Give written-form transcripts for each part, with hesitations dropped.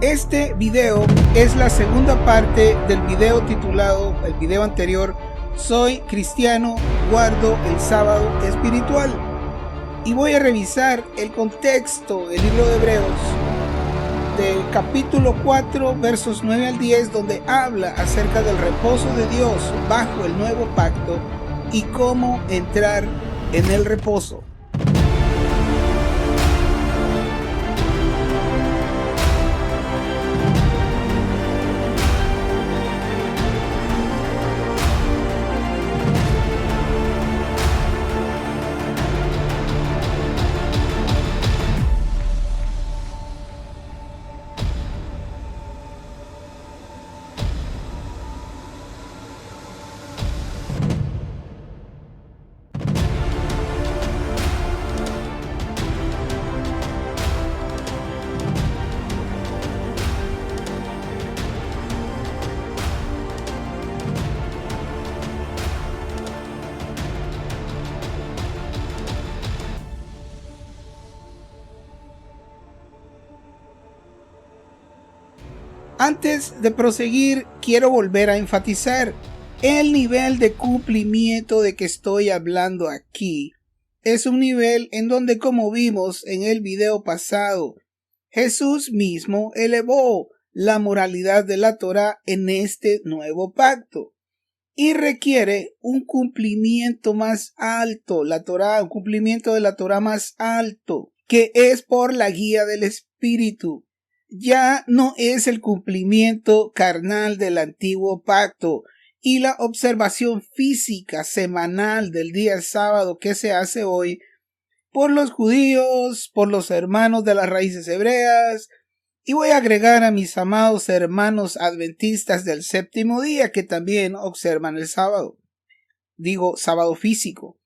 Este video es la segunda parte del video titulado, el video anterior, Soy cristiano, guardo el sábado espiritual. Y voy a revisar el contexto del libro de Hebreos, del capítulo 4, versos 9 al 10, donde habla acerca del reposo de Dios bajo el nuevo pacto y cómo entrar en el reposo. Antes de proseguir, quiero volver a enfatizar el nivel de cumplimiento de que estoy hablando aquí. Es un nivel en donde, como vimos en el video pasado, Jesús mismo elevó la moralidad de la Torá en este nuevo pacto y requiere un cumplimiento más alto, un cumplimiento de la Torá más alto, que es por la guía del Espíritu. Ya no es el cumplimiento carnal del antiguo pacto y la observación física semanal del día sábado que se hace hoy por los judíos, por los hermanos de las raíces hebreas, y voy a agregar a mis amados hermanos adventistas del séptimo día que también observan el sábado. Digo sábado físico.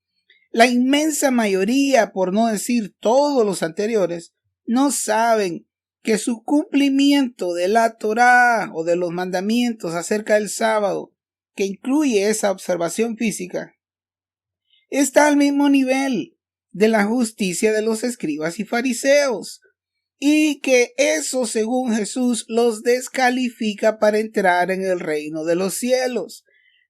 La inmensa mayoría, por no decir todos los anteriores, no saben que su cumplimiento de la Torá o de los mandamientos acerca del sábado, que incluye esa observación física, está al mismo nivel de la justicia de los escribas y fariseos, y que eso, según Jesús, los descalifica para entrar en el reino de los cielos.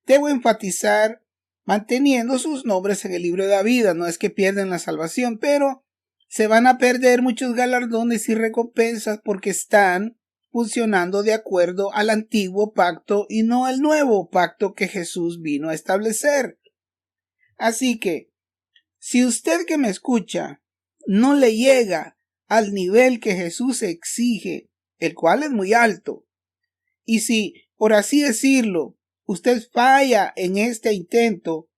Debo enfatizar manteniendo sus nombres en el libro de la vida, no es que pierden la salvación, pero se van a perder muchos galardones y recompensas porque están funcionando de acuerdo al antiguo pacto y no al nuevo pacto que Jesús vino a establecer. Así que, si usted que me escucha no le llega al nivel que Jesús exige, el cual es muy alto, y si, por así decirlo, usted falla en este intento,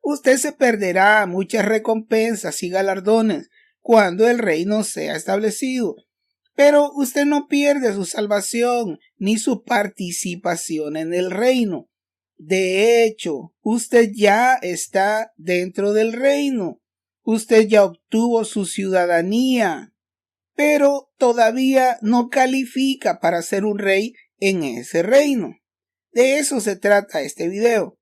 usted se perderá muchas recompensas y galardones cuando el reino sea establecido. Pero usted no pierde su salvación ni su participación en el reino. De hecho, usted ya está dentro del reino. Usted ya obtuvo su ciudadanía, pero todavía no califica para ser un rey en ese reino. De eso se trata este video.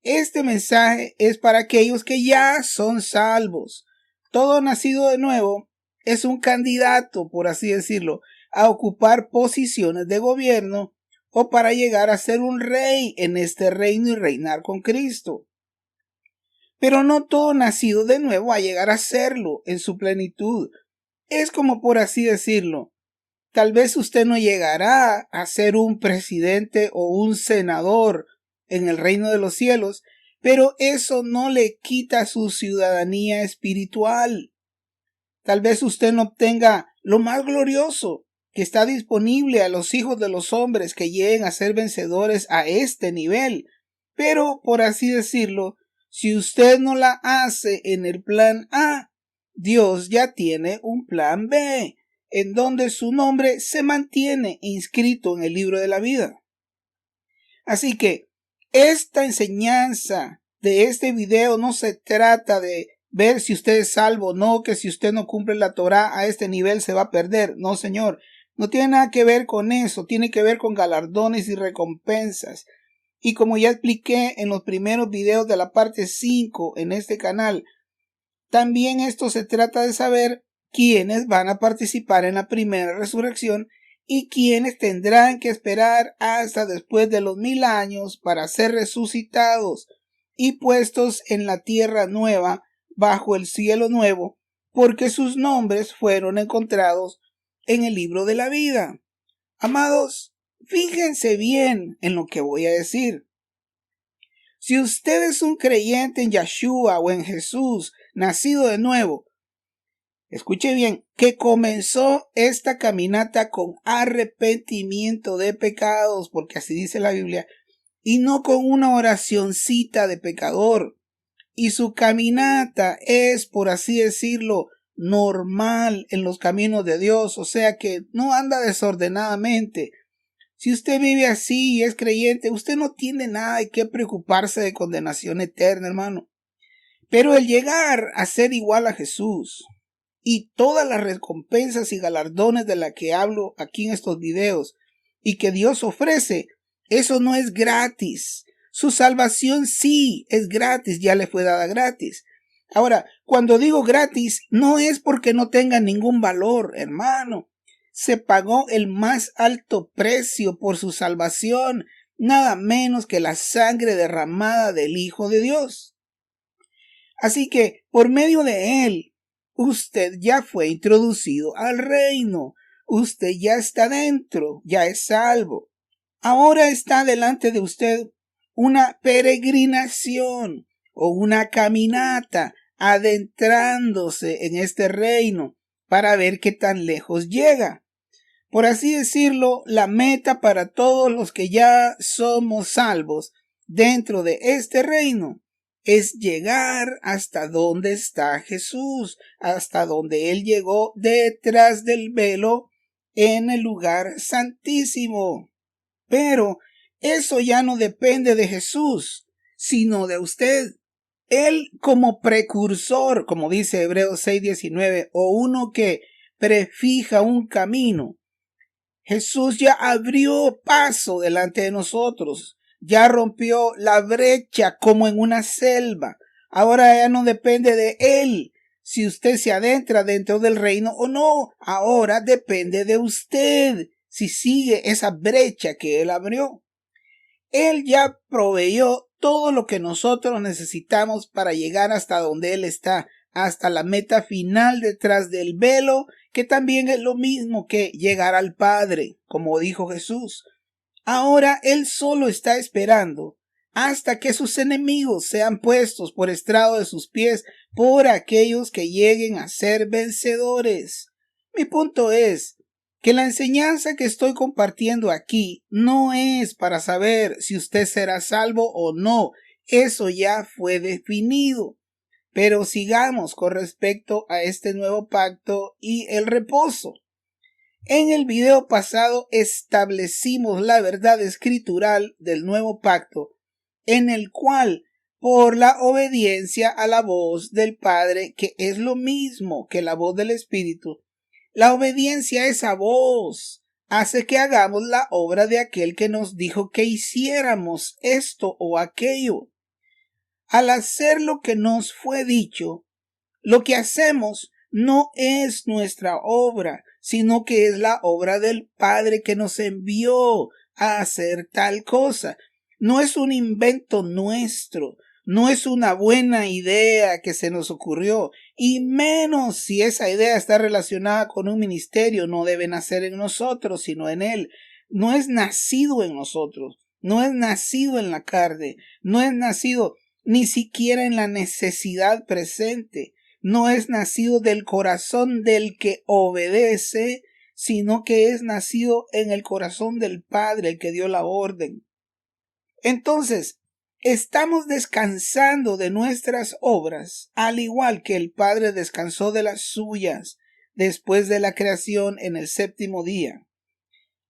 Este mensaje es para aquellos que ya son salvos. Todo nacido de nuevo es un candidato, por así decirlo, a ocupar posiciones de gobierno o para llegar a ser un rey en este reino y reinar con Cristo. Pero no todo nacido de nuevo va a llegar a serlo en su plenitud. Es como, por así decirlo, tal vez usted no llegará a ser un presidente o un senador en el reino de los cielos, pero eso no le quita su ciudadanía espiritual. Tal vez usted no obtenga lo más glorioso que está disponible a los hijos de los hombres que lleguen a ser vencedores a este nivel, pero por así decirlo, si usted no la hace en el plan A, Dios ya tiene un plan B, en donde su nombre se mantiene inscrito en el libro de la vida. Así que esta enseñanza de este video no se trata de ver si usted es salvo o no, que si usted no cumple la Torá a este nivel se va a perder. No, señor, no tiene nada que ver con eso, tiene que ver con galardones y recompensas. Y como ya expliqué en los primeros videos de la parte 5 en este canal, También esto se trata de saber quiénes van a participar en la primera resurrección y quiénes tendrán que esperar hasta después de los 1000 años para ser resucitados y puestos en la tierra nueva bajo el cielo nuevo, porque sus nombres fueron encontrados en el libro de la vida. Amados, fíjense bien en lo que voy a decir. Si usted es un creyente en Yeshua o en Jesús, nacido de nuevo, escuche bien, que comenzó esta caminata con arrepentimiento de pecados, porque así dice la Biblia, y no con una oracioncita de pecador. Y su caminata es, por así decirlo, normal en los caminos de Dios, o sea que no anda desordenadamente. Si usted vive así y es creyente, usted no tiene nada de qué preocuparse de condenación eterna, hermano. Pero el llegar a ser igual a Jesús y todas las recompensas y galardones de las que hablo aquí en estos videos y que Dios ofrece, eso no es gratis. Su salvación sí es gratis, ya le fue dada gratis. Ahora, cuando digo gratis, no es porque no tenga ningún valor, hermano. Se pagó el más alto precio por su salvación, nada menos que la sangre derramada del Hijo de Dios. Así que, por medio de él, usted ya fue introducido al reino. Usted ya está dentro, ya es salvo. Ahora está delante de usted una peregrinación o una caminata adentrándose en este reino para ver qué tan lejos llega. Por así decirlo, la meta para todos los que ya somos salvos dentro de este reino es llegar hasta donde está Jesús, hasta donde Él llegó detrás del velo en el lugar santísimo. Pero eso ya no depende de Jesús, sino de usted. Él como precursor, como dice Hebreos 6:19, o uno que prefija un camino. Jesús ya abrió paso delante de nosotros, ya rompió la brecha como en una selva. Ahora ya no depende de Él si usted se adentra dentro del reino o no. Ahora depende de usted si sigue esa brecha que Él abrió. Él ya proveyó todo lo que nosotros necesitamos para llegar hasta donde Él está, hasta la meta final detrás del velo, que también es lo mismo que llegar al Padre, como dijo Jesús. Ahora Él solo está esperando hasta que sus enemigos sean puestos por estrado de sus pies por aquellos que lleguen a ser vencedores. Mi punto es que la enseñanza que estoy compartiendo aquí no es para saber si usted será salvo o no. Eso ya fue definido. Pero sigamos con respecto a este nuevo pacto y el reposo. En el video pasado establecimos la verdad escritural del nuevo pacto, en el cual, por la obediencia a la voz del Padre, que es lo mismo que la voz del Espíritu, la obediencia a esa voz hace que hagamos la obra de aquel que nos dijo que hiciéramos esto o aquello. Al hacer lo que nos fue dicho, lo que hacemos no es nuestra obra, sino que es la obra del Padre que nos envió a hacer tal cosa. No es un invento nuestro, no es una buena idea que se nos ocurrió, y menos si esa idea está relacionada con un ministerio, no debe nacer en nosotros, sino en Él. No es nacido en nosotros, no es nacido en la carne, no es nacido ni siquiera en la necesidad presente. No es nacido del corazón del que obedece, sino que es nacido en el corazón del Padre, el que dio la orden. Entonces, estamos descansando de nuestras obras, al igual que el Padre descansó de las suyas después de la creación en el séptimo día.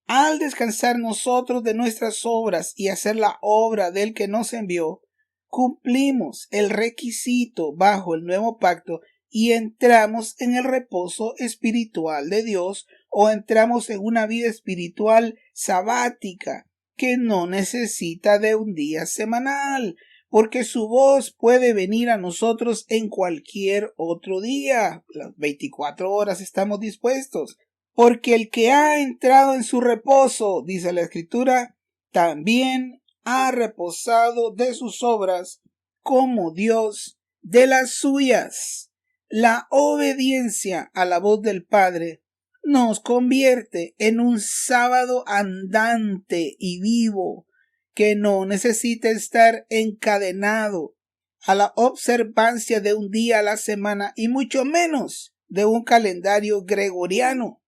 Al descansar nosotros de nuestras obras y hacer la obra del que nos envió, cumplimos el requisito bajo el nuevo pacto y entramos en el reposo espiritual de Dios, o entramos en una vida espiritual sabática que no necesita de un día semanal, porque su voz puede venir a nosotros en cualquier otro día. Las 24 horas estamos dispuestos. Porque el que ha entrado en su reposo, dice la Escritura, también ha reposado de sus obras como Dios de las suyas. La obediencia a la voz del Padre nos convierte en un sábado andante y vivo que no necesita estar encadenado a la observancia de un día a la semana y mucho menos de un calendario gregoriano.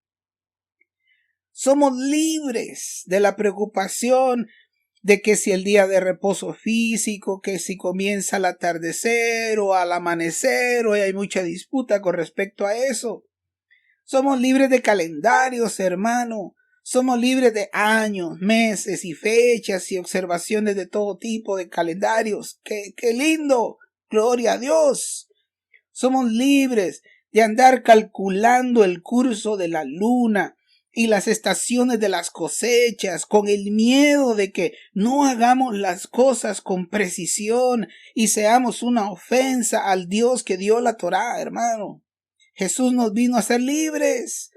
Somos libres de la preocupación de que si el día de reposo físico, que si comienza al atardecer o al amanecer, o hay mucha disputa con respecto a eso. Somos libres de calendarios, hermano. Somos libres de años, meses y fechas y observaciones de todo tipo de calendarios. ¡Qué lindo! ¡Gloria a Dios! Somos libres de andar calculando el curso de la luna y las estaciones de las cosechas con el miedo de que no hagamos las cosas con precisión y seamos una ofensa al Dios que dio la Torá, hermano. Jesús nos vino a ser libres.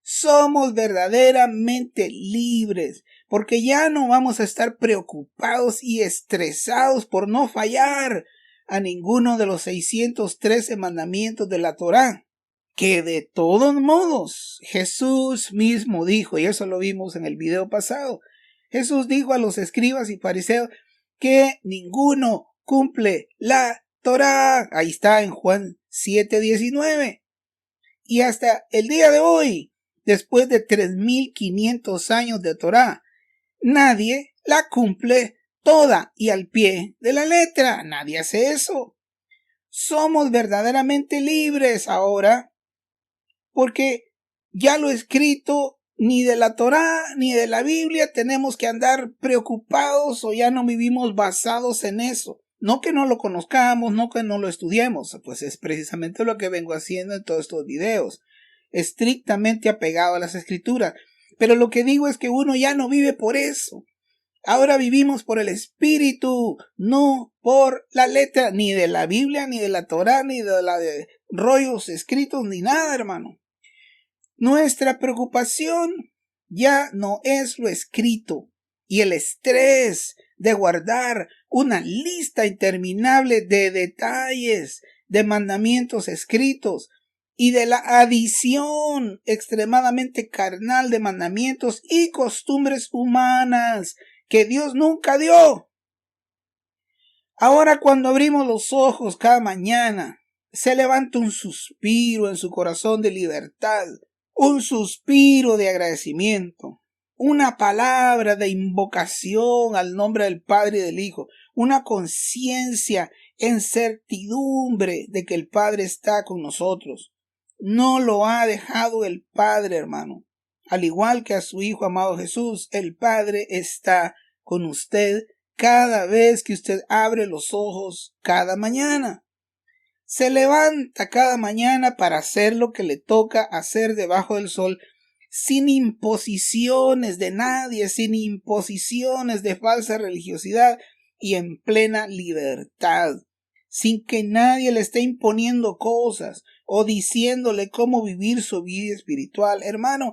Somos verdaderamente libres, porque ya no vamos a estar preocupados y estresados por no fallar a ninguno de los 613 mandamientos de la Torá, que de todos modos Jesús mismo dijo, y eso lo vimos en el video pasado, Jesús dijo a los escribas y fariseos que ninguno cumple la Torá. Ahí está en Juan 7:19. Y hasta el día de hoy, después de 3500 años de Torá, nadie la cumple toda y al pie de la letra. Nadie hace eso. Somos verdaderamente libres ahora, porque ya lo escrito, ni de la Torá ni de la Biblia tenemos que andar preocupados o ya no vivimos basados en eso. No que no lo conozcamos, no que no lo estudiemos, pues es precisamente lo que vengo haciendo en todos estos videos, estrictamente apegado a las escrituras. Pero lo que digo es que uno ya no vive por eso. Ahora vivimos por el Espíritu, no por la letra, ni de la Biblia, ni de la Torá, ni de la de rollos escritos, ni nada, hermano. Nuestra preocupación ya no es lo escrito y el estrés de guardar una lista interminable de detalles, de mandamientos escritos y de la adición extremadamente carnal de mandamientos y costumbres humanas que Dios nunca dio. Ahora cuando abrimos los ojos cada mañana, se levanta un suspiro en su corazón de libertad, un suspiro de agradecimiento, una palabra de invocación al nombre del Padre y del Hijo, una conciencia en certidumbre de que el Padre está con nosotros. No lo ha dejado el Padre, hermano. Al igual que a su Hijo amado Jesús, el Padre está con usted cada vez que usted abre los ojos cada mañana. Se levanta cada mañana para hacer lo que le toca hacer debajo del sol, sin imposiciones de nadie, sin imposiciones de falsa religiosidad y en plena libertad, sin que nadie le esté imponiendo cosas o diciéndole cómo vivir su vida espiritual. Hermano,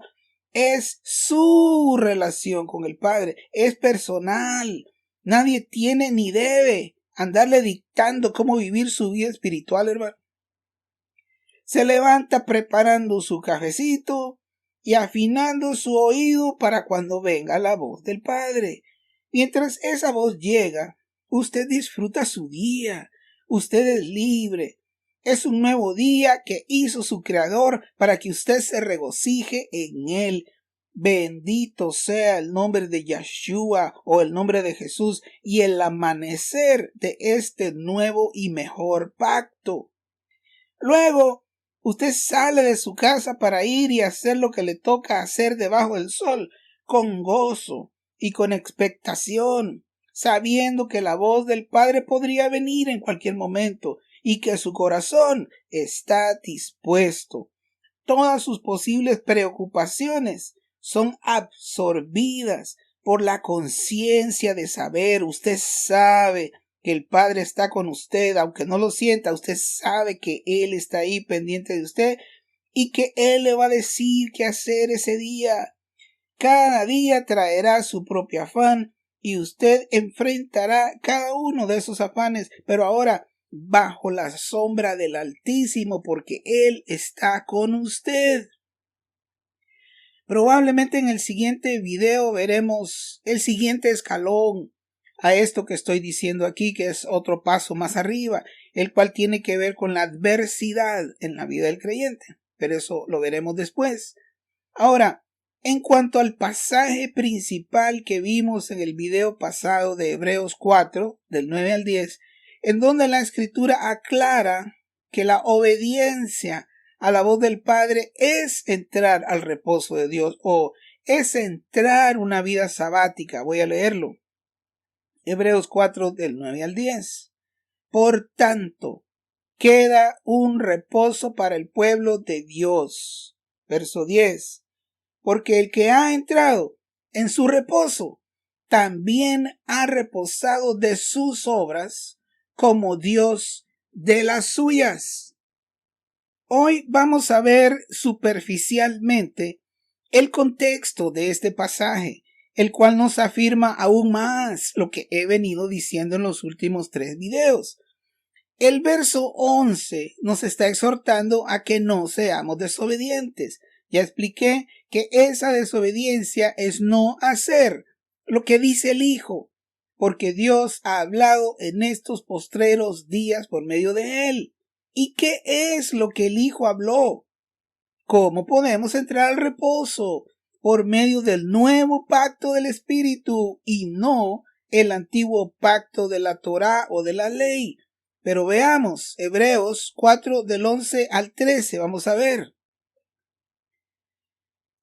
es su relación con el Padre, es personal. Nadie tiene ni debe andarle dictando cómo vivir su vida espiritual, hermano. Se levanta preparando su cafecito y afinando su oído para cuando venga la voz del Padre. Mientras esa voz llega, usted disfruta su día. Usted es libre. Es un nuevo día que hizo su Creador para que usted se regocije en él. Bendito sea el nombre de Yeshua o el nombre de Jesús y el amanecer de este nuevo y mejor pacto. Luego, usted sale de su casa para ir y hacer lo que le toca hacer debajo del sol, con gozo y con expectación, sabiendo que la voz del Padre podría venir en cualquier momento y que su corazón está dispuesto. Todas sus posibles preocupaciones son absorbidas por la conciencia de saber, usted sabe que el Padre está con usted, aunque no lo sienta, usted sabe que Él está ahí pendiente de usted y que Él le va a decir qué hacer ese día. Cada día traerá su propio afán y usted enfrentará cada uno de esos afanes, pero ahora bajo la sombra del Altísimo, porque Él está con usted. Probablemente en el siguiente video veremos el siguiente escalón a esto que estoy diciendo aquí, que es otro paso más arriba, el cual tiene que ver con la adversidad en la vida del creyente, pero eso lo veremos después. Ahora, en cuanto al pasaje principal que vimos en el video pasado de Hebreos 4, del 9 al 10, en donde la Escritura aclara que la obediencia a la voz del Padre es entrar al reposo de Dios o es entrar una vida sabática. Voy a leerlo. Hebreos 4 del 9 al 10. Por tanto, queda un reposo para el pueblo de Dios. Verso 10. Porque el que ha entrado en su reposo también ha reposado de sus obras como Dios de las suyas. Hoy vamos a ver superficialmente el contexto de este pasaje, el cual nos afirma aún más lo que he venido diciendo en los últimos 3 videos. El verso 11 nos está exhortando a que no seamos desobedientes. Ya expliqué que esa desobediencia es no hacer lo que dice el Hijo, porque Dios ha hablado en estos postreros días por medio de Él. ¿Y qué es lo que el Hijo habló? ¿Cómo podemos entrar al reposo? Por medio del nuevo pacto del Espíritu y no el antiguo pacto de la Torá o de la ley. Pero veamos, Hebreos 4 del 11 al 13, vamos a ver.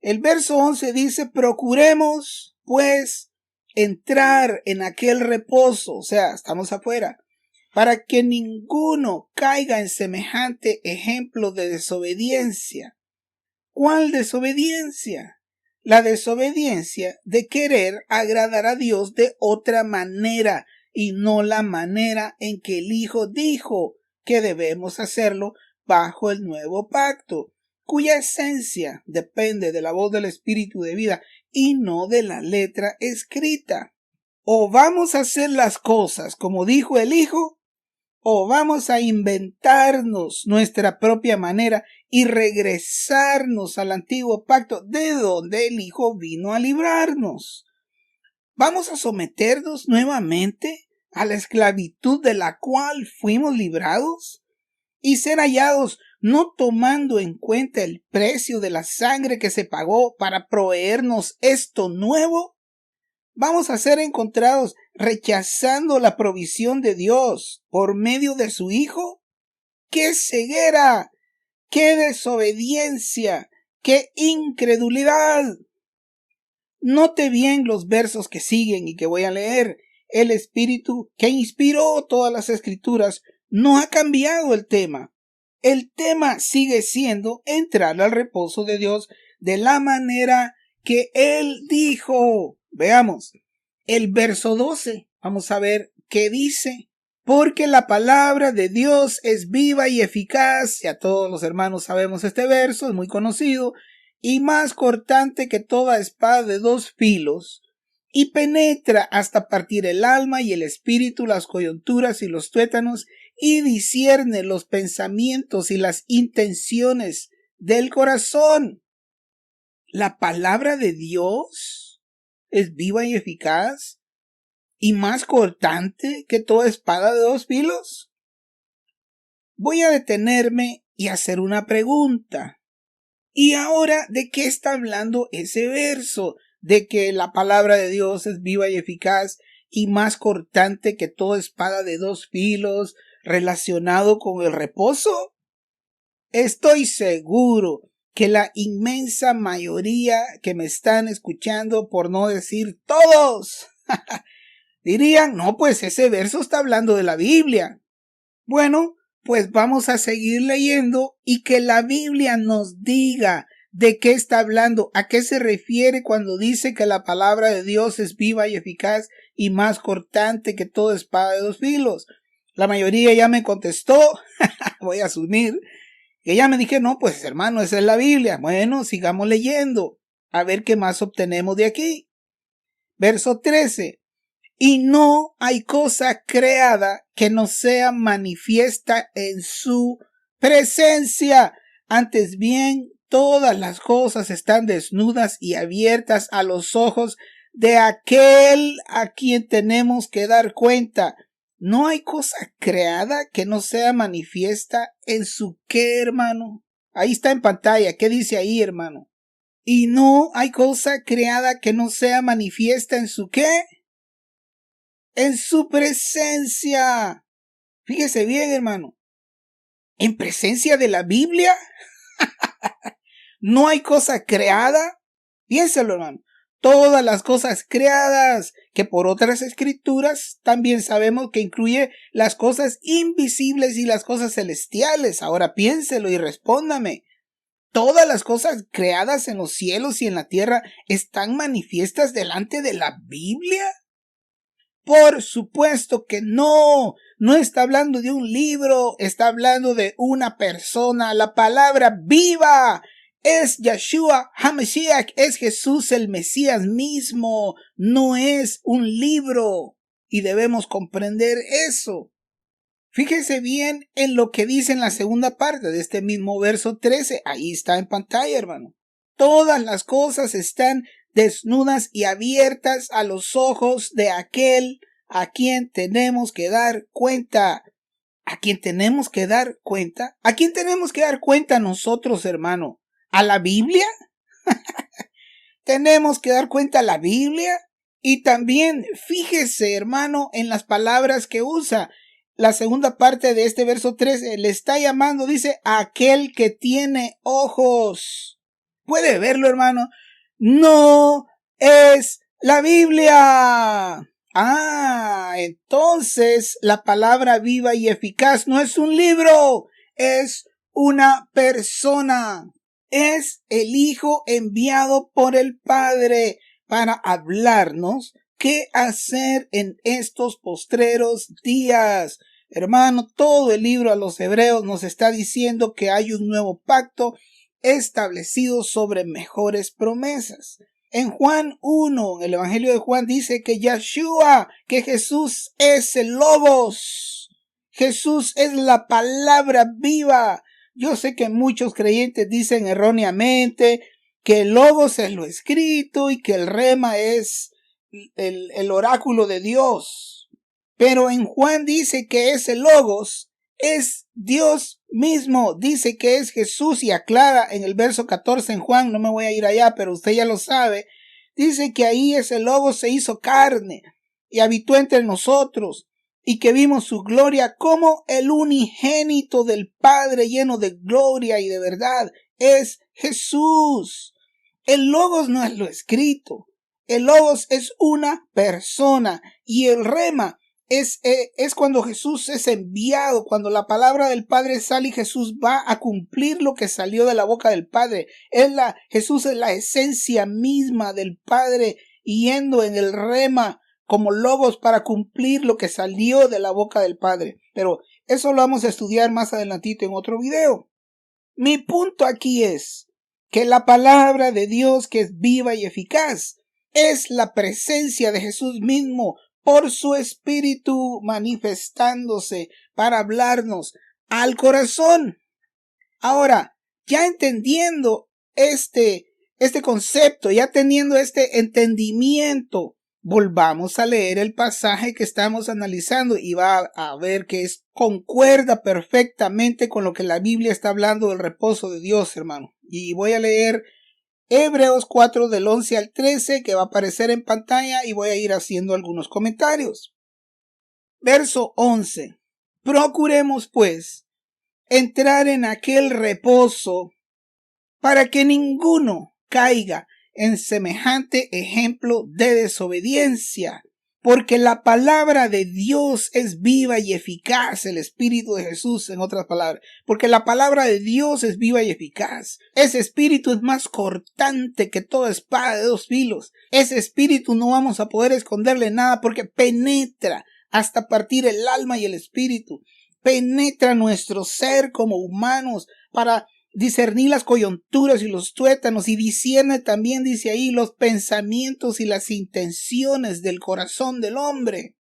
El verso 11 dice, procuremos, pues, entrar en aquel reposo, o sea, estamos afuera, para que ninguno caiga en semejante ejemplo de desobediencia. ¿Cuál desobediencia? La desobediencia de querer agradar a Dios de otra manera y no la manera en que el Hijo dijo que debemos hacerlo bajo el nuevo pacto, cuya esencia depende de la voz del Espíritu de vida y no de la letra escrita. O vamos a hacer las cosas como dijo el Hijo, o vamos a inventarnos nuestra propia manera y regresarnos al antiguo pacto de donde el Hijo vino a librarnos. ¿Vamos a someternos nuevamente a la esclavitud de la cual fuimos librados? Y ser hallados no tomando en cuenta el precio de la sangre que se pagó para proveernos esto nuevo. Vamos a ser encontrados rechazando la provisión de Dios por medio de su Hijo. ¡Qué ceguera! ¡Qué desobediencia! ¡Qué incredulidad! Note bien los versos que siguen y que voy a leer. El Espíritu que inspiró todas las Escrituras no ha cambiado el tema. El tema sigue siendo entrar al reposo de Dios de la manera que Él dijo. Veamos, el verso 12. Vamos a ver qué dice. Porque la palabra de Dios es viva y eficaz. Ya todos los hermanos sabemos este verso, es muy conocido. Y más cortante que toda espada de 2 filos. Y penetra hasta partir el alma y el espíritu, las coyunturas y los tuétanos, y discierne los pensamientos y las intenciones del corazón. La palabra de Dios es viva y eficaz y más cortante que toda espada de 2 filos. Voy a detenerme y hacer una pregunta. ¿Y ahora de qué está hablando ese verso? ¿De que la palabra de Dios es viva y eficaz y más cortante que toda espada de 2 filos relacionado con el reposo? Estoy seguro que la inmensa mayoría que me están escuchando, por no decir todos, dirían, no, pues ese verso está hablando de la Biblia. Bueno, pues vamos a seguir leyendo y que la Biblia nos diga de qué está hablando, a qué se refiere cuando dice que la palabra de Dios es viva y eficaz y más cortante que toda espada de 2 filos. La mayoría ya me contestó, voy a asumir, que ya me dije, no, pues hermano, esa es la Biblia. Bueno, sigamos leyendo, a ver qué más obtenemos de aquí. Verso 13. Y no hay cosa creada que no sea manifiesta en su presencia. Antes bien, todas las cosas están desnudas y abiertas a los ojos de aquel a quien tenemos que dar cuenta. No hay cosa creada que no sea manifiesta en su qué, hermano. Ahí está en pantalla. ¿Qué dice ahí, hermano? Y no hay cosa creada que no sea manifiesta en su qué. En su presencia. Fíjese bien, hermano. En presencia de la Biblia. No hay cosa creada. Piénselo, hermano. Todas las cosas creadas, que por otras escrituras también sabemos que incluye las cosas invisibles y las cosas celestiales. Ahora piénselo y respóndame. Todas las cosas creadas en los cielos y en la tierra están manifiestas delante de la Biblia. Por supuesto que no. No está hablando de un libro, está hablando de una persona. La palabra viva es Yeshua HaMashiach, es Jesús el Mesías mismo, no es un libro. Y debemos comprender eso. Fíjese bien en lo que dice en la segunda parte de este mismo verso 13. Ahí está en pantalla, hermano. Todas las cosas están desnudas y abiertas a los ojos de aquel a quien tenemos que dar cuenta. ¿A quién tenemos que dar cuenta? ¿A quién tenemos que dar cuenta nosotros, hermano? ¿A la Biblia? Tenemos que dar cuenta a la Biblia. Y también fíjese, hermano, en las palabras que usa. La segunda parte de este verso 13 le está llamando, dice, aquel que tiene ojos. ¿Puede verlo, hermano? No es la Biblia. Entonces la palabra viva y eficaz no es un libro, es una persona. Es el Hijo enviado por el Padre para hablarnos qué hacer en estos postreros días. Hermano, todo el libro a los Hebreos nos está diciendo que hay un nuevo pacto establecido sobre mejores promesas. En Juan 1, el Evangelio de Juan dice que Yeshua, que Jesús es el Logos. Jesús es la palabra viva. Yo sé que muchos creyentes dicen erróneamente que el Logos es lo escrito y que el Rema es el oráculo de Dios. Pero en Juan dice que ese Logos es Dios mismo, dice que es Jesús y aclara en el verso 14 en Juan, no me voy a ir allá, pero usted ya lo sabe, dice que ahí ese Logos se hizo carne y habitó entre nosotros y que vimos su gloria como el unigénito del Padre lleno de gloria y de verdad, es Jesús. El Logos no es lo escrito, el Logos es una persona y el Rema es cuando Jesús es enviado, cuando la palabra del Padre sale y Jesús va a cumplir lo que salió de la boca del Padre. Jesús es la esencia misma del Padre yendo en el Rema como Logos para cumplir lo que salió de la boca del Padre. Pero eso lo vamos a estudiar más adelantito en otro video. Mi punto aquí es que la palabra de Dios, que es viva y eficaz, es la presencia de Jesús mismo por su Espíritu manifestándose para hablarnos al corazón. Ahora, ya entendiendo este concepto, ya teniendo este entendimiento, volvamos a leer el pasaje que estamos analizando y va a ver que concuerda perfectamente con lo que la Biblia está hablando del reposo de Dios, hermano. Y voy a leer Hebreos 4 del 11 al 13 que va a aparecer en pantalla y voy a ir haciendo algunos comentarios. Verso 11. Procuremos pues entrar en aquel reposo para que ninguno caiga en semejante ejemplo de desobediencia, Porque la palabra de Dios es viva y eficaz, el Espíritu de Jesús, en otras palabras. Porque la palabra de Dios es viva y eficaz. Ese Espíritu es más cortante que toda espada de dos filos. Ese Espíritu no vamos a poder esconderle nada porque penetra hasta partir el alma y el espíritu. Penetra nuestro ser como humanos para discernir las coyunturas y los tuétanos, y discierne también, dice ahí, los pensamientos y las intenciones del corazón del hombre.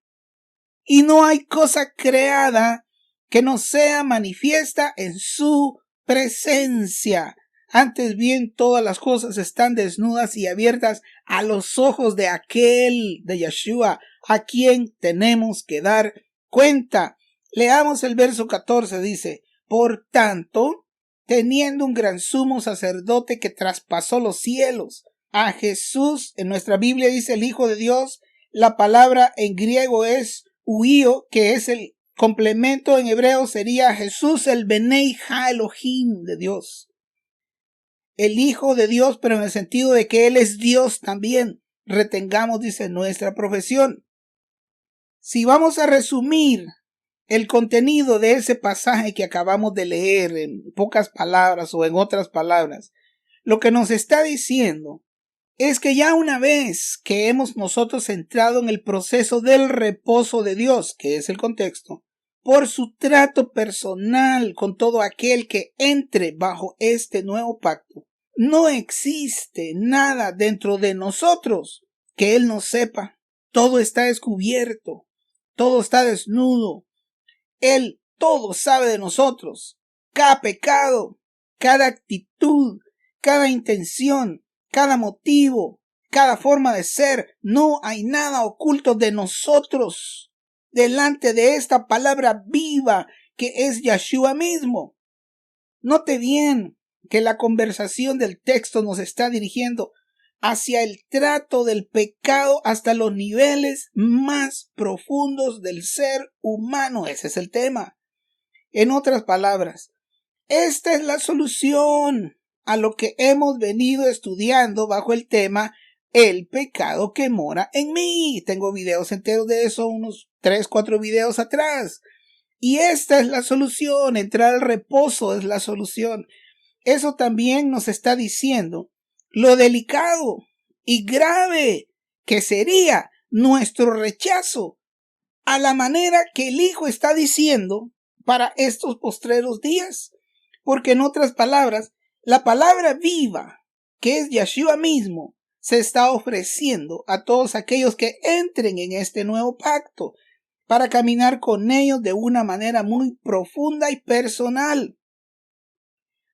Y no hay cosa creada que no sea manifiesta en su presencia. Antes bien, todas las cosas están desnudas y abiertas a los ojos de aquel, de Yeshua, a quien tenemos que dar cuenta. Leamos el verso 14, dice: por tanto, teniendo un gran sumo sacerdote que traspasó los cielos, a Jesús, en nuestra Biblia dice el Hijo de Dios, la palabra en griego es huío, que es el complemento en hebreo, sería Jesús, el Benei Ha Elohim de Dios. El Hijo de Dios, pero en el sentido de que Él es Dios también. Retengamos, dice, nuestra profesión. Si vamos a resumir el contenido de ese pasaje que acabamos de leer en pocas palabras o en otras palabras, lo que nos está diciendo es que ya una vez que hemos nosotros entrado en el proceso del reposo de Dios, que es el contexto, por su trato personal con todo aquel que entre bajo este nuevo pacto, no existe nada dentro de nosotros que Él no sepa. Todo está descubierto, todo está desnudo. Él todo sabe de nosotros, cada pecado, cada actitud, cada intención, cada motivo, cada forma de ser. No hay nada oculto de nosotros delante de esta palabra viva que es Yeshua mismo. Note bien que la conversación del texto nos está dirigiendo hacia el trato del pecado hasta los niveles más profundos del ser humano. Ese es el tema. En otras palabras, esta es la solución a lo que hemos venido estudiando bajo el tema el pecado que mora en mí. Tengo videos enteros de eso, unos 3-4 videos atrás. Y esta es la solución, entrar al reposo es la solución. Eso también nos está diciendo lo delicado y grave que sería nuestro rechazo a la manera que el Hijo está diciendo para estos postreros días. Porque en otras palabras, la palabra viva, que es Yeshua mismo, se está ofreciendo a todos aquellos que entren en este nuevo pacto para caminar con ellos de una manera muy profunda y personal.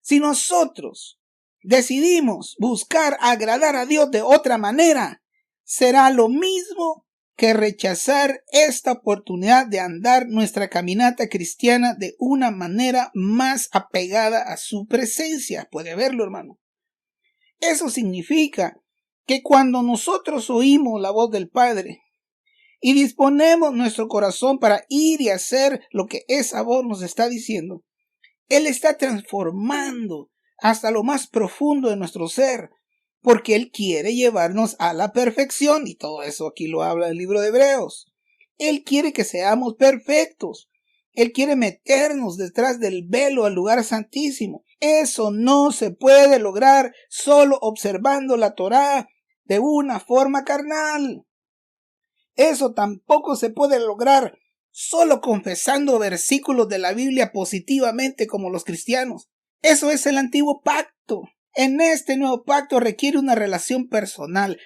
Si nosotros decidimos buscar agradar a Dios de otra manera, será lo mismo que rechazar esta oportunidad de andar nuestra caminata cristiana de una manera más apegada a su presencia. Puede verlo, hermano. Eso significa que cuando nosotros oímos la voz del Padre y disponemos nuestro corazón para ir y hacer lo que esa voz nos está diciendo, Él está transformando hasta lo más profundo de nuestro ser, porque Él quiere llevarnos a la perfección, y todo eso aquí lo habla el libro de Hebreos. Él quiere que seamos perfectos. Él quiere meternos detrás del velo al lugar santísimo. Eso no se puede lograr solo observando la Torá de una forma carnal. Eso tampoco se puede lograr solo confesando versículos de la Biblia positivamente como los cristianos. Eso es el antiguo pacto. En este nuevo pacto requiere una relación personal.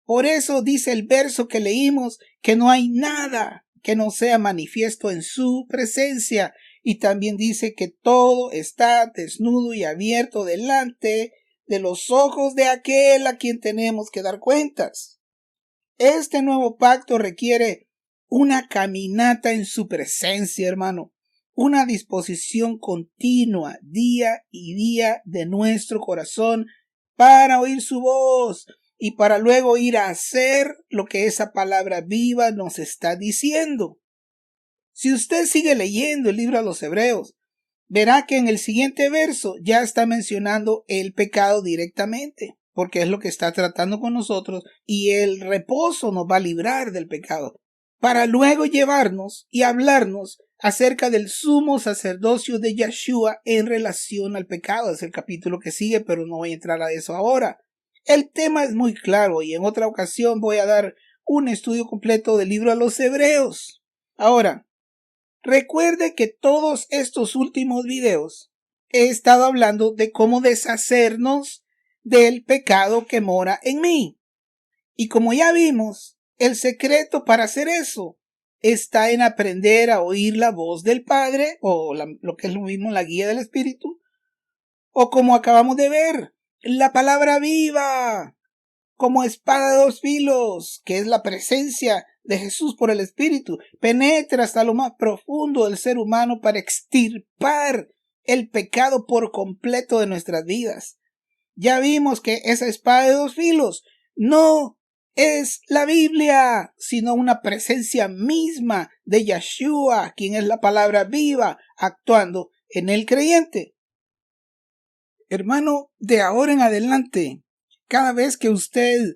Por eso dice el verso que leímos que no hay nada que no sea manifiesto en su presencia. Y también dice que todo está desnudo y abierto delante de los ojos de aquel a quien tenemos que dar cuentas. Este nuevo pacto requiere una caminata en su presencia, hermano. Una disposición continua, día y día, de nuestro corazón para oír su voz y para luego ir a hacer lo que esa palabra viva nos está diciendo. Si usted sigue leyendo el libro de los Hebreos, verá que en el siguiente verso ya está mencionando el pecado directamente, porque es lo que está tratando con nosotros, y el reposo nos va a librar del pecado. para luego llevarnos y hablarnos acerca del sumo sacerdocio de Yeshua en relación al pecado. Es el capítulo que sigue, pero no voy a entrar a eso ahora. El tema es muy claro y en otra ocasión voy a dar un estudio completo del libro a los Hebreos. Ahora, recuerde que todos estos últimos videos he estado hablando de cómo deshacernos del pecado que mora en mí. Y como ya vimos, el secreto para hacer eso está en aprender a oír la voz del Padre, o lo que es lo mismo, la guía del Espíritu, o como acabamos de ver, la palabra viva, como espada de dos filos, que es la presencia de Jesús por el Espíritu, penetra hasta lo más profundo del ser humano para extirpar el pecado por completo de nuestras vidas. Ya vimos que esa espada de dos filos no es la Biblia, sino una presencia misma de Yeshua, quien es la palabra viva, actuando en el creyente. Hermano, de ahora en adelante, cada vez que usted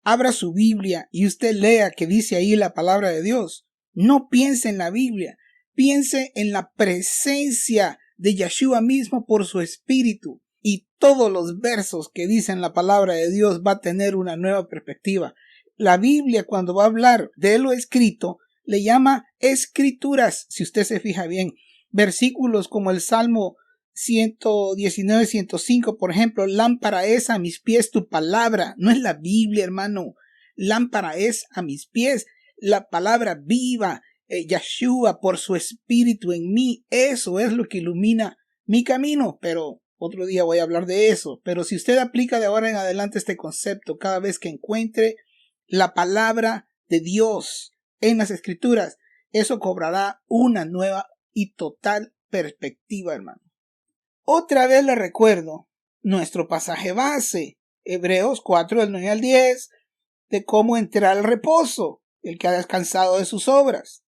abra su Biblia y usted lea que dice ahí la palabra de Dios, no piense en la Biblia, piense en la presencia de Yeshua mismo por su espíritu. Y todos los versos que dicen la palabra de Dios va a tener una nueva perspectiva. La Biblia, cuando va a hablar de lo escrito, le llama escrituras, si usted se fija bien. Versículos como el Salmo 119, 105, por ejemplo, lámpara es a mis pies tu palabra. No es la Biblia, hermano. Lámpara es a mis pies la palabra viva, Yeshua, por su espíritu en mí. Eso es lo que ilumina mi camino, pero otro día voy a hablar de eso. Pero si usted aplica de ahora en adelante este concepto cada vez que encuentre la palabra de Dios en las escrituras, eso cobrará una nueva y total perspectiva, hermano. Otra vez le recuerdo nuestro pasaje base, Hebreos 4 del 9 al 10, de cómo entrar al reposo, el que ha descansado de sus obras.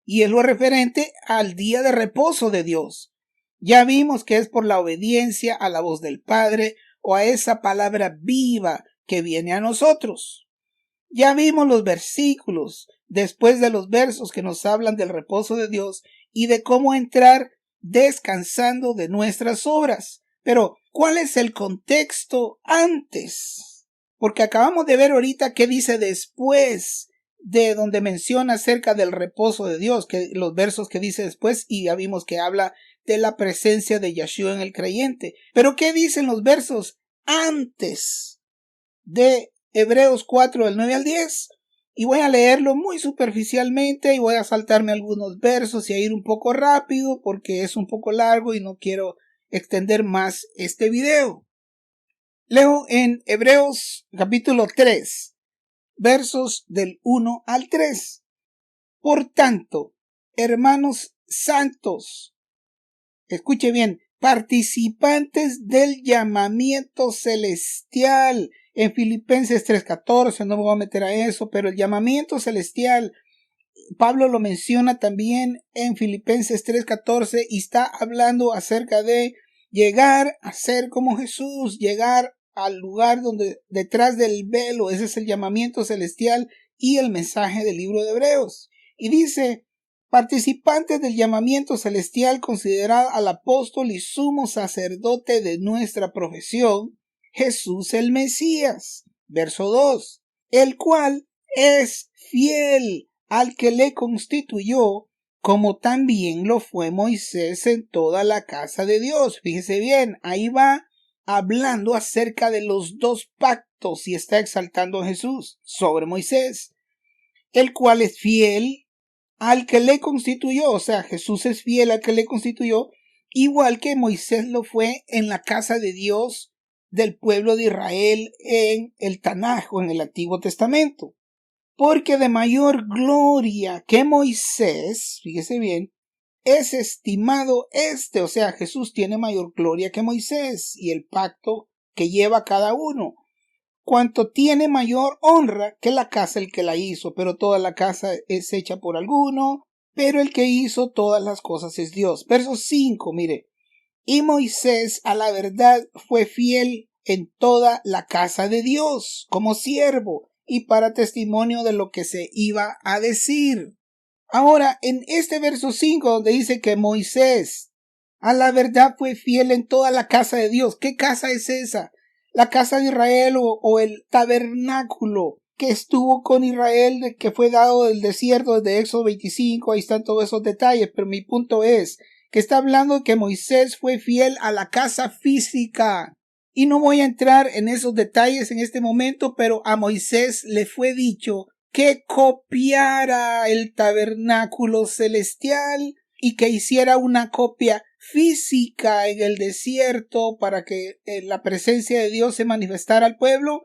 Y es lo referente al día de reposo de Dios. Ya vimos que es por la obediencia a la voz del Padre o a esa palabra viva que viene a nosotros. Ya vimos los versículos después de los versos que nos hablan del reposo de Dios y de cómo entrar descansando de nuestras obras. Pero, ¿cuál es el contexto antes? Porque acabamos de ver ahorita qué dice después de donde menciona acerca del reposo de Dios, que los versos que dice después, y ya vimos que habla de la presencia de Yeshua en el creyente. Pero ¿qué dicen los versos antes de Hebreos 4 del 9 al 10? Y voy a leerlo muy superficialmente y voy a saltarme algunos versos y a ir un poco rápido porque es un poco largo y no quiero extender más este video. Leo en Hebreos capítulo 3, versos del 1 al 3. Por tanto, hermanos santos, escuche bien, participantes del llamamiento celestial. En Filipenses 3:14, no me voy a meter a eso, pero el llamamiento celestial, Pablo lo menciona también en Filipenses 3:14 y está hablando acerca de llegar a ser como Jesús, llegar al lugar donde detrás del velo, ese es el llamamiento celestial y el mensaje del libro de Hebreos. Y dice, participantes del llamamiento celestial, considerad al apóstol y sumo sacerdote de nuestra profesión, Jesús el Mesías. Verso 2. El cual es fiel al que le constituyó, como también lo fue Moisés en toda la casa de Dios. Fíjese bien, ahí va hablando acerca de los dos pactos y está exaltando a Jesús sobre Moisés, el cual es fiel al que le constituyó, o sea, Jesús es fiel al que le constituyó, igual que Moisés lo fue en la casa de Dios del pueblo de Israel en el Tanaj o en el Antiguo Testamento. Porque de mayor gloria que Moisés, fíjese bien, es estimado o sea, Jesús tiene mayor gloria que Moisés y el pacto que lleva cada uno, cuanto tiene mayor honra que la casa el que la hizo, pero toda la casa es hecha por alguno, pero el que hizo todas las cosas es Dios. Verso 5, mire, y Moisés a la verdad fue fiel en toda la casa de Dios, como siervo, y para testimonio de lo que se iba a decir. Ahora, en este verso 5, donde dice que Moisés a la verdad fue fiel en toda la casa de Dios. ¿Qué casa es esa? La casa de Israel o el tabernáculo que estuvo con Israel, que fue dado del desierto desde Éxodo 25. Ahí están todos esos detalles, pero mi punto es que está hablando que Moisés fue fiel a la casa física. Y no voy a entrar en esos detalles en este momento, pero a Moisés le fue dicho que copiara el tabernáculo celestial y que hiciera una copia física en el desierto para que la presencia de Dios se manifestara al pueblo,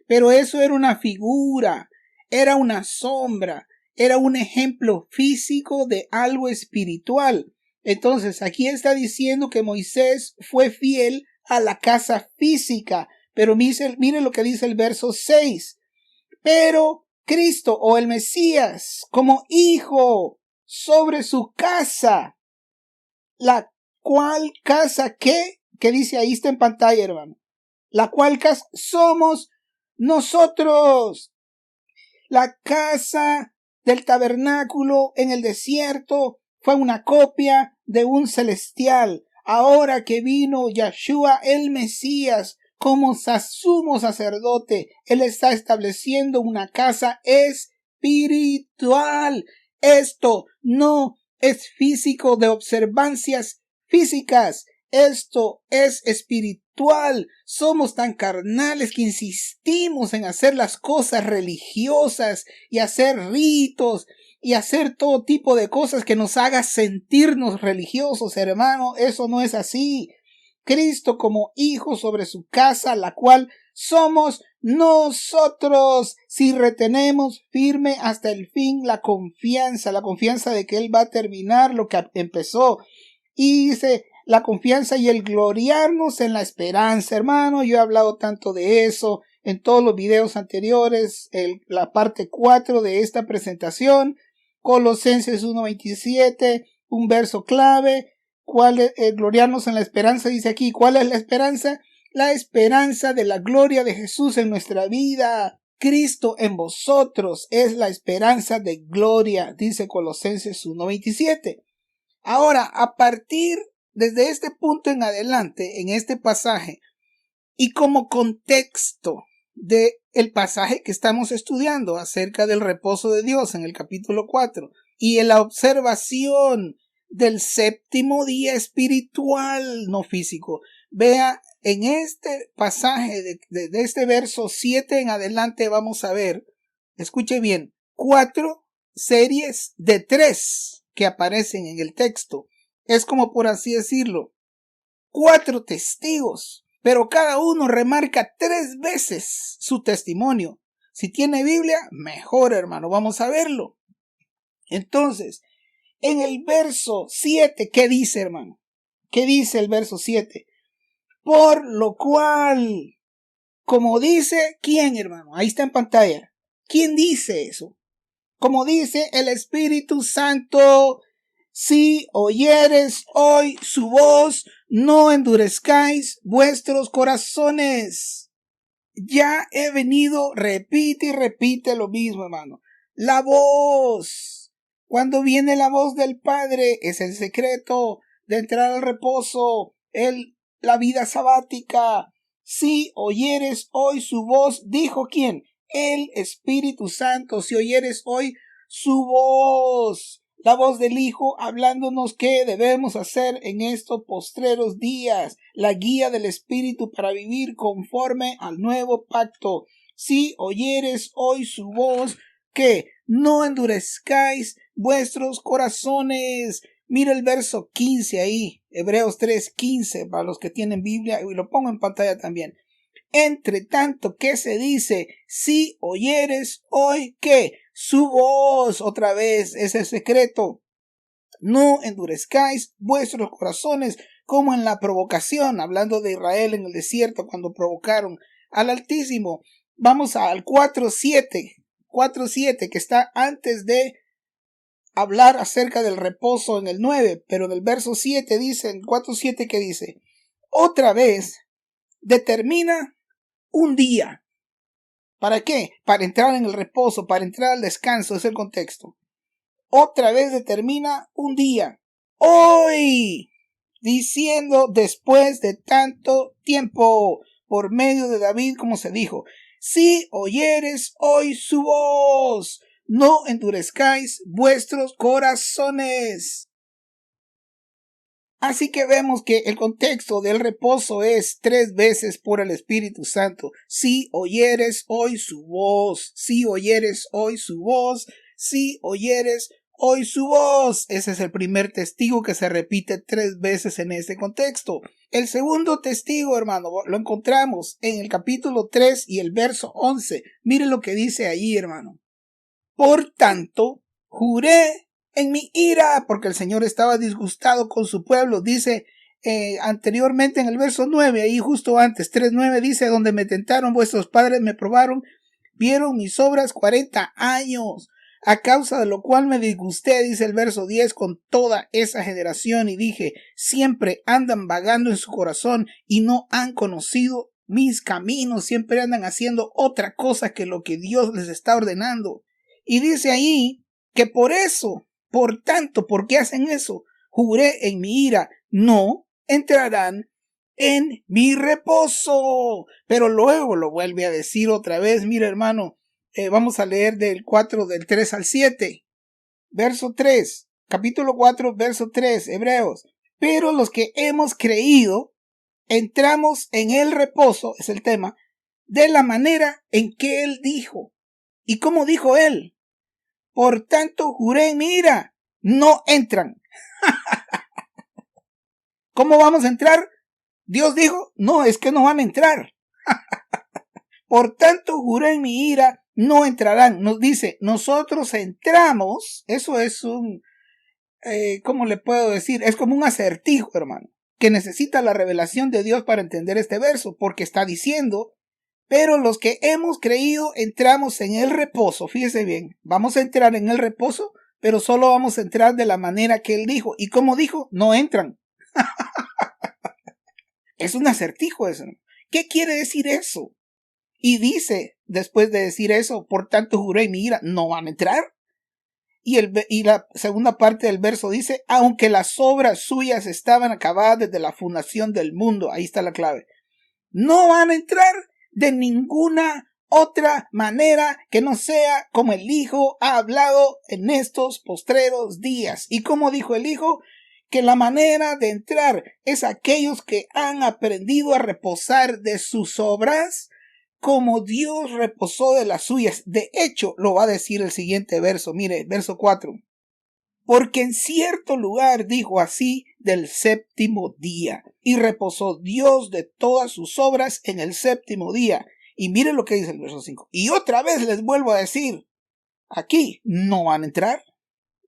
pero eso era una figura, era una sombra, era un ejemplo físico de algo espiritual. Entonces aquí está diciendo que Moisés fue fiel a la casa física, pero mire lo que dice el verso 6. Pero Cristo o el Mesías como hijo sobre su casa, la cual casa que dice ahí, está en pantalla, hermano, la cual casa somos nosotros. La casa del tabernáculo en el desierto fue una copia de un celestial. Ahora que vino Yahshua el Mesías como sumo sacerdote, él está estableciendo una casa espiritual. Esto no es físico, de observancias físicas. Esto es espiritual. Somos tan carnales que insistimos en hacer las cosas religiosas y hacer ritos y hacer todo tipo de cosas que nos haga sentirnos religiosos, hermano. Eso no es así. Cristo como hijo sobre su casa, la cual somos nosotros, si retenemos firme hasta el fin la confianza de que Él va a terminar lo que empezó. Y dice, la confianza y el gloriarnos en la esperanza, hermano. Yo he hablado tanto de eso en todos los videos anteriores, la parte 4 de esta presentación. Colosenses 1:27, un verso clave. ¿Cuál es gloriarnos en la esperanza? Dice aquí, ¿cuál es la esperanza? La esperanza de la gloria de Jesús en nuestra vida. Cristo en vosotros es la esperanza de gloria, dice Colosenses 1:27. Ahora, a partir desde este punto en adelante, en este pasaje, y como contexto de el pasaje que estamos estudiando acerca del reposo de Dios en el capítulo 4 y en la observación del séptimo día espiritual, no físico. Vea, en este pasaje de este verso 7 en adelante vamos a ver, escuche bien, 4 series de 3 que aparecen en el texto. Es como por así decirlo, 4 testigos, pero cada uno remarca 3 veces su testimonio. Si tiene Biblia, mejor, hermano, vamos a verlo. Entonces, en el verso 7, ¿qué dice, hermano? ¿Qué dice el verso 7? Por lo cual, como dice, ¿quién, hermano? Ahí está en pantalla. ¿Quién dice eso? Como dice el Espíritu Santo, si oyeres hoy su voz, no endurezcáis vuestros corazones. Ya he venido, repite y repite lo mismo, hermano. La voz. Cuando viene la voz del Padre, es el secreto de entrar al reposo, la vida sabática. Si oyeres hoy su voz, dijo ¿quién? El Espíritu Santo. Si oyeres hoy su voz, la voz del Hijo hablándonos qué debemos hacer en estos postreros días, la guía del Espíritu para vivir conforme al nuevo pacto. Si oyeres hoy su voz, que no endurezcáis vuestros corazones. Mira el verso 15 ahí, Hebreos 3:15, para los que tienen Biblia, y lo pongo en pantalla también. Entre tanto, ¿qué se dice? Si oyeres hoy, ¿qué? Su voz, otra vez, es el secreto. No endurezcáis vuestros corazones como en la provocación, hablando de Israel en el desierto cuando provocaron al Altísimo. Vamos al 4:7, que está antes de hablar acerca del reposo en el 9, pero en el verso 7 dice, en 4:7, ¿qué dice? Otra vez determina un día ¿Para qué? Para entrar en el reposo, para entrar al descanso, es el contexto. Otra vez determina un día. Hoy, diciendo después de tanto tiempo, por medio de David, como se dijo, si oyeres hoy su voz, no endurezcáis vuestros corazones. Así que vemos que el contexto del reposo es 3 veces por el Espíritu Santo. Si oyeres hoy su voz, si oyeres hoy su voz, si oyeres hoy su voz. Ese es el primer testigo que se repite 3 veces en este contexto. El segundo testigo, hermano, lo encontramos en el capítulo 3 y el verso 11. Mire lo que dice ahí, hermano. Por tanto, juré en mi ira, porque el Señor estaba disgustado con su pueblo. Dice anteriormente en el verso 9, ahí justo antes, 3:9, dice, donde me tentaron vuestros padres, me probaron, vieron mis obras 40 años, a causa de lo cual me disgusté, dice el verso 10, con toda esa generación, y dije, siempre andan vagando en su corazón y no han conocido mis caminos, siempre andan haciendo otra cosa que lo que Dios les está ordenando. Y dice ahí que por eso, por tanto, ¿por qué hacen eso? Juré en mi ira, no entrarán en mi reposo. Pero luego lo vuelve a decir otra vez. Mira, hermano, vamos a leer del 3 al 7. Verso 3, capítulo 4, verso 3, Hebreos. Pero los que hemos creído, entramos en el reposo, es el tema, de la manera en que Él dijo. ¿Y cómo dijo Él? Por tanto, juré en mi ira, no entran. ¿Cómo vamos a entrar? Dios dijo, no, es que no van a entrar. Por tanto, juré en mi ira, no entrarán. Nos dice, nosotros entramos, eso es un, ¿cómo le puedo decir? Es como un acertijo, hermano, que necesita la revelación de Dios para entender este verso, porque está diciendo, pero los que hemos creído entramos en el reposo. Fíjese bien, vamos a entrar en el reposo, pero solo vamos a entrar de la manera que Él dijo. ¿Y cómo dijo? No entran. Es un acertijo eso. ¿Qué quiere decir eso? Y dice, después de decir eso, por tanto juré en mi ira, no van a entrar. Y la segunda parte del verso dice, aunque las obras suyas estaban acabadas desde la fundación del mundo. Ahí está la clave. No van a entrar de ninguna otra manera que no sea como el Hijo ha hablado en estos postreros días. ¿Y cómo dijo el Hijo? Que la manera de entrar es aquellos que han aprendido a reposar de sus obras como Dios reposó de las suyas. De hecho, lo va a decir el siguiente verso. Mire, verso 4. Porque en cierto lugar dijo así del séptimo día, y reposó Dios de todas sus obras en el séptimo día. Y mire lo que dice el verso 5. Y otra vez les vuelvo a decir, aquí no van a entrar.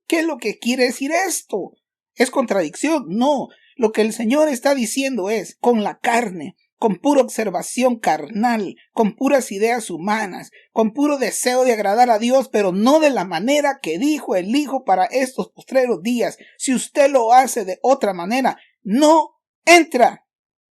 ¿Qué es lo que quiere decir esto? ¿Es contradicción? No. Lo que el Señor está diciendo es, con la carne, con pura observación carnal, con puras ideas humanas, con puro deseo de agradar a Dios, pero no de la manera que dijo el Hijo para estos postreros días. Si usted lo hace de otra manera, no entra,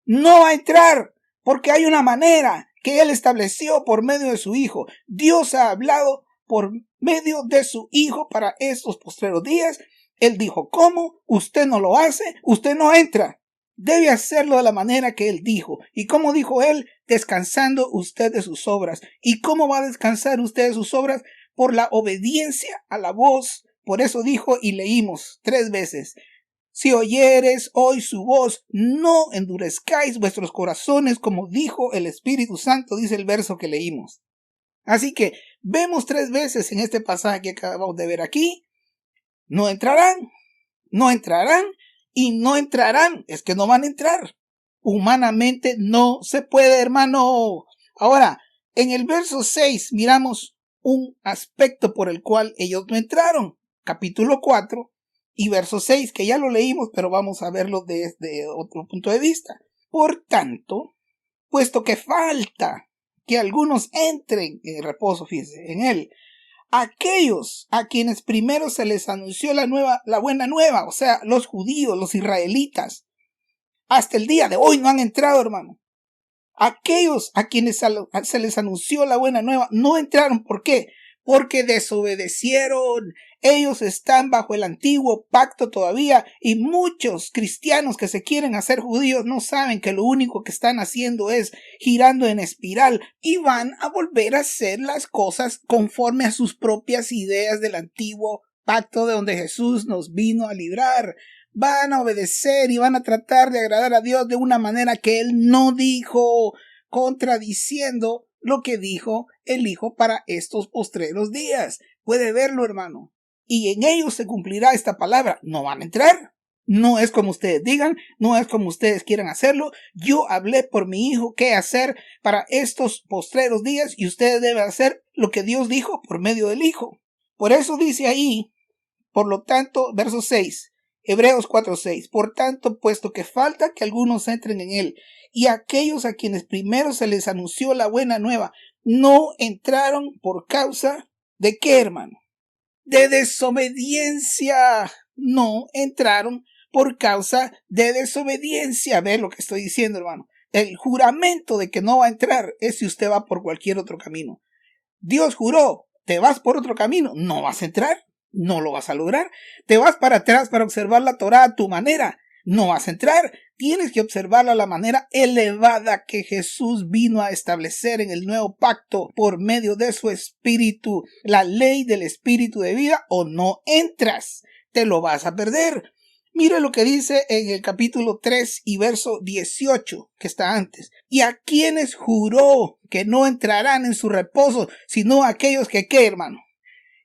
no va a entrar, porque hay una manera que Él estableció por medio de su Hijo. Dios ha hablado por medio de su Hijo para estos postreros días. Él dijo, ¿cómo? Usted no lo hace, usted no entra. Debe hacerlo de la manera que Él dijo. ¿Y cómo dijo Él? Descansando usted de sus obras. ¿Y cómo va a descansar usted de sus obras? Por la obediencia a la voz. Por eso dijo y leímos 3 veces. Si oyeres hoy su voz, no endurezcáis vuestros corazones, como dijo el Espíritu Santo, dice el verso que leímos. Así que vemos 3 veces en este pasaje que acabamos de ver aquí. No entrarán, no entrarán. Y no entrarán, es que no van a entrar. Humanamente no se puede, hermano. Ahora, en el verso 6 miramos un aspecto por el cual ellos no entraron. Capítulo 4 y verso 6, que ya lo leímos, pero vamos a verlo desde otro punto de vista. Por tanto, puesto que falta que algunos entren en el reposo, fíjense, en él, aquellos a quienes primero se les anunció la buena nueva, o sea, los judíos, los israelitas, hasta el día de hoy no han entrado, hermano. Aquellos a quienes se les anunció la buena nueva no entraron. ¿Por qué? Porque desobedecieron. Ellos están bajo el antiguo pacto todavía, y muchos cristianos que se quieren hacer judíos no saben que lo único que están haciendo es girando en espiral, y van a volver a hacer las cosas conforme a sus propias ideas del antiguo pacto de donde Jesús nos vino a librar. Van a obedecer y van a tratar de agradar a Dios de una manera que Él no dijo, contradiciendo lo que dijo el Hijo para estos postreros días. Puede verlo, hermano. Y en ellos se cumplirá esta palabra. No van a entrar. No es como ustedes digan, no es como ustedes quieran hacerlo. Yo hablé por mi Hijo qué hacer para estos postreros días, y ustedes deben hacer lo que Dios dijo por medio del Hijo. Por eso dice ahí, por lo tanto, verso 6, Hebreos 4:6, por tanto, puesto que falta que algunos entren en él, y aquellos a quienes primero se les anunció la buena nueva no entraron por causa de ¿qué, hermano? De desobediencia. No entraron por causa de desobediencia. Ve lo que estoy diciendo, hermano. El juramento de que no va a entrar es si usted va por cualquier otro camino. Dios juró, te vas por otro camino, no vas a entrar, no lo vas a lograr. Te vas para atrás para observar la Torá a tu manera, no vas a entrar. Tienes que observarla a la manera elevada que Jesús vino a establecer en el nuevo pacto por medio de su espíritu, la ley del espíritu de vida, o no entras, te lo vas a perder. Mire lo que dice en el capítulo 3 y verso 18, que está antes. Y a quienes juró que no entrarán en su reposo, sino aquellos que, ¿qué, hermano?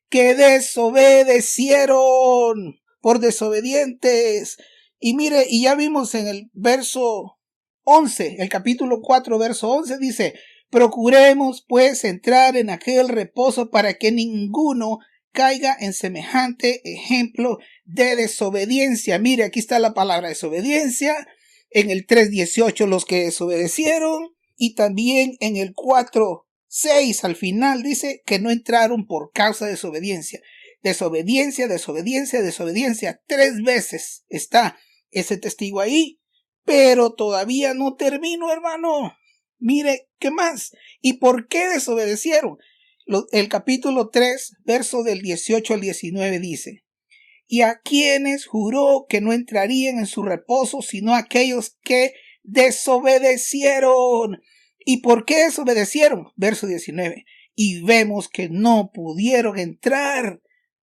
Que desobedecieron, por desobedientes. Y mire, y ya vimos en el verso 11, el capítulo 4, verso 11, dice, procuremos pues entrar en aquel reposo para que ninguno caiga en semejante ejemplo de desobediencia. Mire, aquí está la palabra desobediencia, en el 3:18 los que desobedecieron, y también en el 4:6 al final dice que no entraron por causa de desobediencia. Desobediencia, desobediencia, desobediencia. 3 veces está ese testigo ahí, pero todavía no termino, hermano. Mire, ¿qué más? ¿Y por qué desobedecieron? El capítulo 3, verso del 18 al 19 dice, y a quienes juró que no entrarían en su reposo, sino aquellos que desobedecieron. ¿Y por qué desobedecieron? Verso 19, y vemos que no pudieron entrar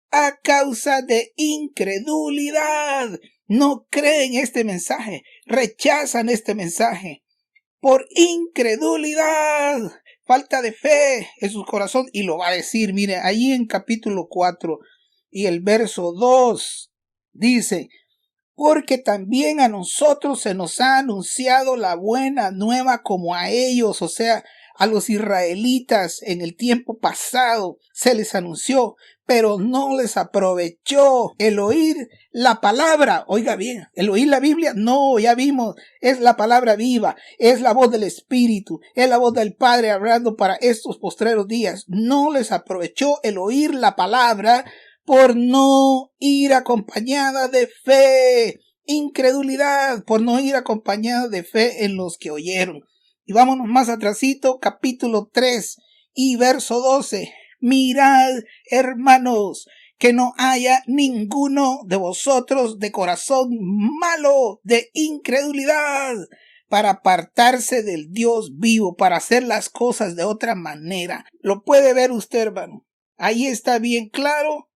a causa de incredulidad. No creen este mensaje, rechazan este mensaje por incredulidad, falta de fe en su corazón. Y lo va a decir, mire, ahí en capítulo 4 y el verso 2 dice, porque también a nosotros se nos ha anunciado la buena nueva como a ellos, o sea, a los israelitas en el tiempo pasado se les anunció, pero no les aprovechó el oír la palabra. Oiga bien, el oír la Biblia, no, ya vimos, es la palabra viva, es la voz del Espíritu, es la voz del Padre hablando para estos postreros días. No les aprovechó el oír la palabra por no ir acompañada de fe, incredulidad, por no ir acompañada de fe en los que oyeron. Y vámonos más atrasito, capítulo 3 y verso 12. Mirad, hermanos, que no haya ninguno de vosotros de corazón malo, de incredulidad, para apartarse del Dios vivo, para hacer las cosas de otra manera. Lo puede ver usted, hermano. Ahí está bien claro.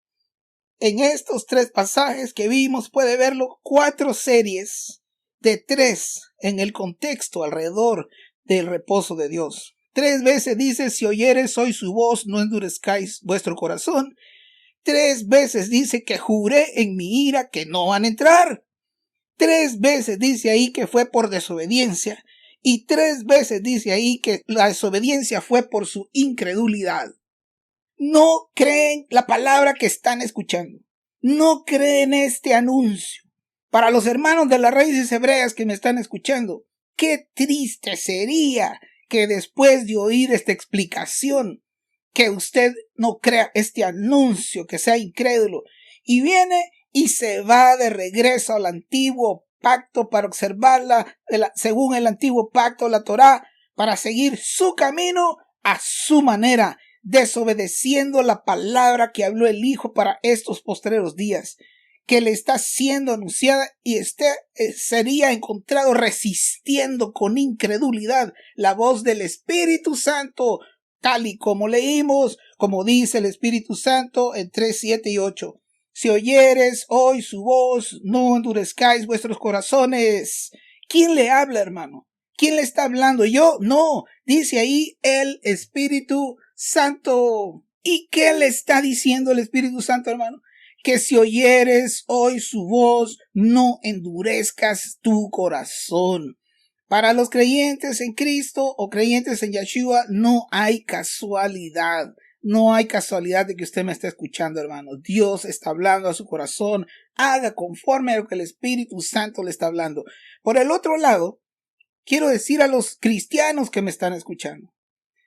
En estos 3 pasajes que vimos, puede verlo, 4 series de 3 en el contexto alrededor del reposo de Dios. 3 veces dice, si oyeres hoy su voz, no endurezcáis vuestro corazón. 3 veces dice que juré en mi ira que no van a entrar. 3 veces dice ahí que fue por desobediencia. Y 3 veces dice ahí que la desobediencia fue por su incredulidad. No creen la palabra que están escuchando. No creen este anuncio. Para los hermanos de las raíces hebreas que me están escuchando, qué triste sería que después de oír esta explicación, que usted no crea este anuncio, que sea incrédulo, y viene y se va de regreso al antiguo pacto para observarla según el antiguo pacto, la Torá, para seguir su camino a su manera, desobedeciendo la palabra que habló el Hijo para estos postreros días, que le está siendo anunciada, y sería encontrado resistiendo con incredulidad la voz del Espíritu Santo, tal y como leímos, como dice el Espíritu Santo en 3, 7 y 8. Si oyeres hoy su voz, no endurezcáis vuestros corazones. ¿Quién le habla, hermano? ¿Quién le está hablando? ¿Yo? No, dice ahí el Espíritu Santo. ¿Y qué le está diciendo el Espíritu Santo, hermano? Que si oyeres hoy su voz, no endurezcas tu corazón. Para los creyentes en Cristo o creyentes en Yeshua, no hay casualidad. No hay casualidad de que usted me esté escuchando, hermano. Dios está hablando a su corazón. Haga conforme a lo que el Espíritu Santo le está hablando. Por el otro lado, quiero decir a los cristianos que me están escuchando,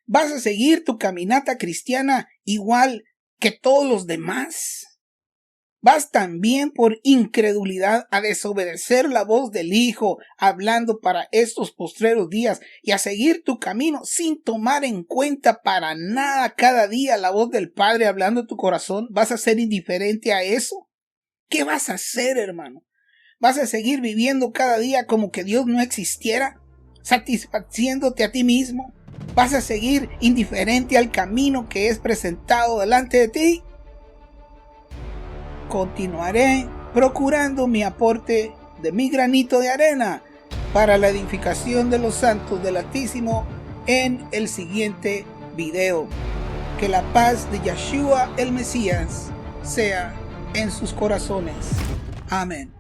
¿vas a seguir tu caminata cristiana igual que todos los demás? ¿Vas también por incredulidad a desobedecer la voz del Hijo hablando para estos postreros días y a seguir tu camino sin tomar en cuenta para nada cada día la voz del Padre hablando en tu corazón? ¿Vas a ser indiferente a eso? ¿Qué vas a hacer, hermano? ¿Vas a seguir viviendo cada día como que Dios no existiera, satisfaciéndote a ti mismo? ¿Vas a seguir indiferente al camino que es presentado delante de ti? Continuaré procurando mi aporte de mi granito de arena para la edificación de los santos del Altísimo en el siguiente video. Que la paz de Yeshua el Mesías sea en sus corazones. Amén.